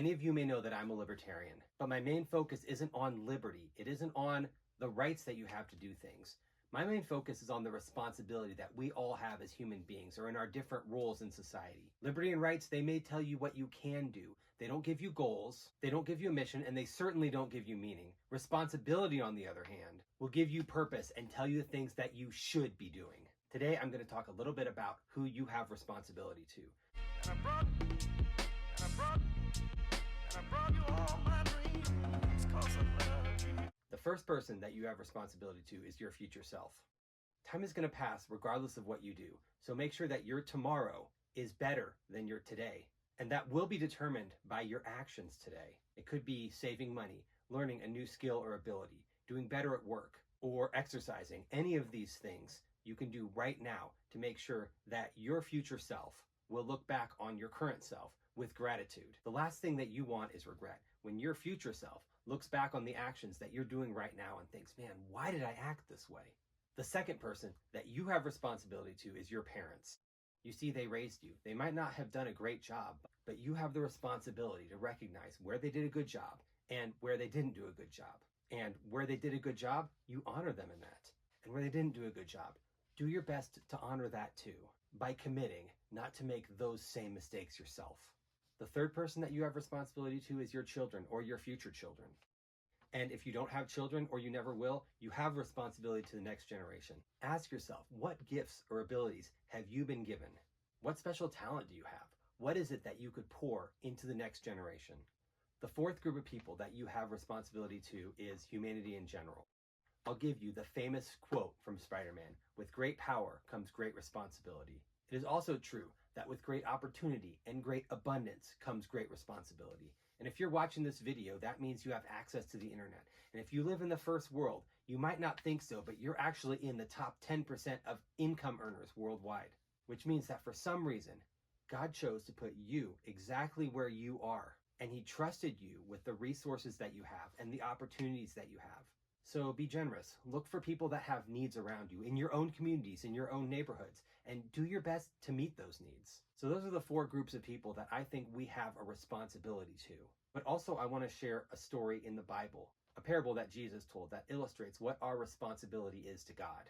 Many of you may know that I'm a libertarian, but my main focus isn't on liberty. It isn't on the rights that you have to do things. My main focus is on the responsibility that we all have as human beings or in our different roles in society. Liberty and rights, they may tell you what you can do. They don't give you goals, they don't give you a mission, and they certainly don't give you meaning. Responsibility, on the other hand, will give you purpose and tell you the things that you should be doing. Today, I'm going to talk a little bit about who you have responsibility to. And I brought you all my dreams, 'cause I love you. The first person that you have responsibility to is your future self. Time is going to pass regardless of what you do, so make sure that your tomorrow is better than your today. And that will be determined by your actions today. It could be saving money, learning a new skill or ability, doing better at work, or exercising. Any of these things you can do right now to make sure that your future self will look back on your current self with gratitude. The last thing that you want is regret. When your future self looks back on the actions that you're doing right now and thinks, man, why did I act this way? The second person that you have responsibility to is your parents. You see, they raised you. They might not have done a great job, but you have the responsibility to recognize where they did a good job and where they didn't do a good job. And where they did a good job, you honor them in that. And where they didn't do a good job, do your best to honor that too, by committing not to make those same mistakes yourself. The third person that you have responsibility to is your children or your future children. And if you don't have children or you never will, you have responsibility to the next generation. Ask yourself, what gifts or abilities have you been given? What special talent do you have? What is it that you could pour into the next generation? The fourth group of people that you have responsibility to is humanity in general. I'll give you the famous quote from Spider-Man, "With great power comes great responsibility." It is also true that with great opportunity and great abundance comes great responsibility. And if you're watching this video, that means you have access to the internet. And if you live in the first world, you might not think so, but you're actually in the top 10% of income earners worldwide, which means that for some reason, God chose to put you exactly where you are. And he trusted you with the resources that you have and the opportunities that you have. So be generous. Look for people that have needs around you in your own communities, in your own neighborhoods, and do your best to meet those needs. So those are the four groups of people that I think we have a responsibility to. But also I want to share a story in the Bible, a parable that Jesus told that illustrates what our responsibility is to God.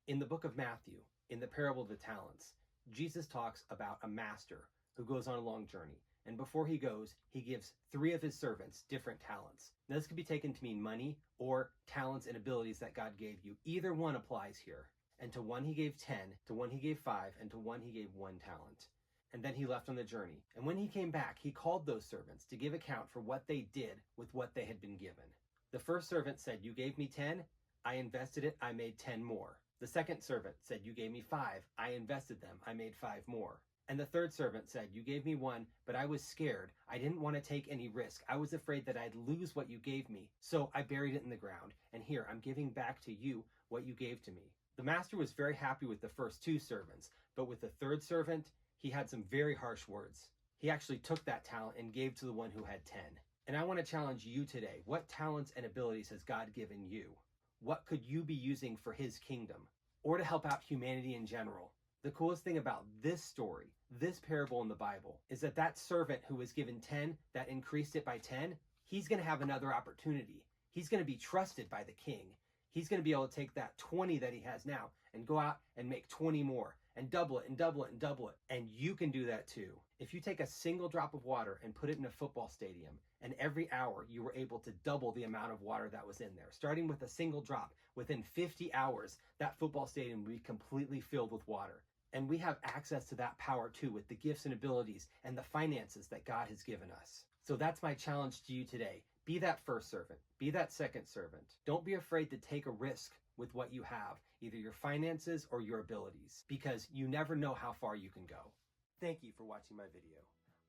In the book of Matthew, in the parable of the talents, Jesus talks about a master who goes on a long journey. And before he goes, he gives 3 of his servants different talents. Now this could be taken to mean money or talents and abilities that God gave you. Either one applies here. And to one he gave 10, to one he gave 5, and to one he gave 1 talent. And then he left on the journey. And when he came back, he called those servants to give account for what they did with what they had been given. The first servant said, "You gave me 10, I invested it, I made 10 more. The second servant said, "You gave me 5, I invested them, I made 5 more. And the third servant said, "You gave me 1, but I was scared. I didn't want to take any risk. I was afraid that I'd lose what you gave me. So I buried it in the ground. And here, I'm giving back to you what you gave to me." The master was very happy with the first 2 servants, but with the third servant, he had some very harsh words. He actually took that talent and gave to the one who had 10. And I want to challenge you today. What talents and abilities has God given you? What could you be using for his kingdom or to help out humanity in general? The coolest thing about this story, this parable in the Bible, is that that servant who was given 10, that increased it by 10, he's going to have another opportunity. He's going to be trusted by the king. He's going to be able to take that 20 that he has now and go out and make 20 more and double it and double it and double it. And you can do that too. If you take a single drop of water and put it in a football stadium, and every hour you were able to double the amount of water that was in there, starting with a single drop, within 50 hours, that football stadium would be completely filled with water. And we have access to that power too with the gifts and abilities and the finances that God has given us. So that's my challenge to you today. Be that first servant. Be that second servant. Don't be afraid to take a risk with what you have, either your finances or your abilities, because you never know how far you can go. Thank you for watching my video.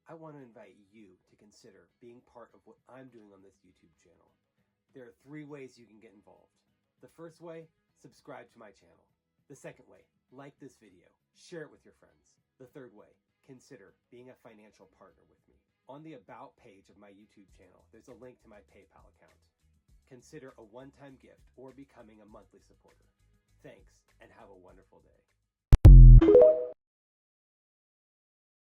I want to invite you to consider being part of what I'm doing on this YouTube channel. There are 3 ways you can get involved. The first way, subscribe to my channel. The second way, like this video, share it with your friends. The third way, consider being a financial partner with me. On the About page of my YouTube channel, there's a link to my PayPal account. Consider a one-time gift or becoming a monthly supporter. Thanks, and have a wonderful day.